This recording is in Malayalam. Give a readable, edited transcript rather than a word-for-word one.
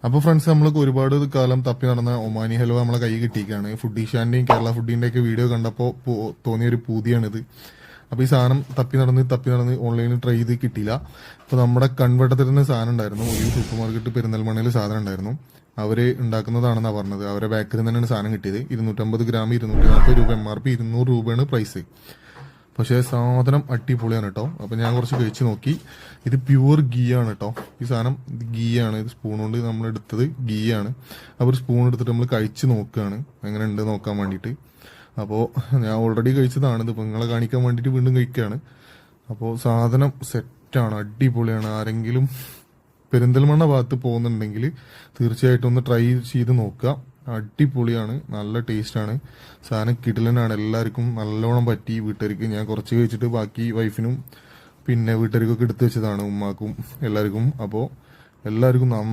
അപ്പോൾ ഫ്രണ്ട്സ്, നമ്മൾക്ക് ഒരുപാട് കാലം തപ്പി നടന്ന ഒമാനി ഹൽവ നമ്മളെ കൈ കിട്ടിയിരിക്കുകയാണ്. ഫുഡീഷാന്റെയും കേരള ഫുഡിന്റെ ഒക്കെ വീഡിയോ കണ്ടപ്പോൾ തോന്നിയ ഒരു പൂതിയാണിത്. അപ്പോൾ ഈ സാധനം തപ്പി നടന്ന് ഓൺലൈനിൽ ട്രൈ ചെയ്ത് കിട്ടിയില്ല. അപ്പോൾ നമ്മുടെ കൺവെട്ടത്തിൽ തന്നെ സാധനം ഉണ്ടായിരുന്നു. ഒരു സൂപ്പർ മാർക്കറ്റ് പെരിന്തൽമണ്ണയിൽ സാധനം ഉണ്ടായിരുന്നു. അവര് ഉണ്ടാക്കുന്നതാണെന്നാണ് പറഞ്ഞത്. അവരെ ബേക്കറിയിൽ തന്നെയാണ് സാധനം കിട്ടിയത്. 250 ഗ്രാം 240 രൂപ MRP, 200 രൂപയാണ് പ്രൈസ്. പക്ഷേ സാധനം അടിപൊളിയാണ് കേട്ടോ. അപ്പം ഞാൻ കുറച്ച് കഴിച്ച് നോക്കി. ഇത് പ്യുവർ ഗീ ആണ് കേട്ടോ. ഈ സാധനം ഇത് ഗീ ആണ്. ഇത് സ്പൂൺ കൊണ്ട് നമ്മൾ എടുത്തത് ഗീ ആണ്. അപ്പോൾ ഒരു സ്പൂൺ എടുത്തിട്ട് നമ്മൾ കഴിച്ച് നോക്കുകയാണ് എങ്ങനെ ഉണ്ട് നോക്കാൻ വേണ്ടിയിട്ട്. അപ്പോൾ ഞാൻ ഓൾറെഡി കഴിച്ചതാണ്. ഇത് നിങ്ങളെ കാണിക്കാൻ വേണ്ടിയിട്ട് വീണ്ടും കഴിക്കുകയാണ്. അപ്പോൾ സാധനം സെറ്റാണ്, അടിപൊളിയാണ്. ആരെങ്കിലും പെരിന്തൽമണ്ണ ഭാഗത്ത് പോകുന്നുണ്ടെങ്കിൽ തീർച്ചയായിട്ടും ഒന്ന് ട്രൈ ചെയ്ത് നോക്കുക. അടിപൊളിയാണ്, നല്ല ടേസ്റ്റാണ്. സാധനം കിടിലനാണ്. എല്ലാവർക്കും നല്ലോണം പറ്റി. വീട്ടുകാർക്ക് ഞാൻ കുറച്ച് കഴിച്ചിട്ട് ബാക്കി വൈഫിനും പിന്നെ വീട്ടുകാർക്കൊക്കെ എടുത്തു വെച്ചതാണ്, ഉമ്മാക്കും എല്ലാവർക്കും. അപ്പോൾ എല്ലാവർക്കും നന്നായി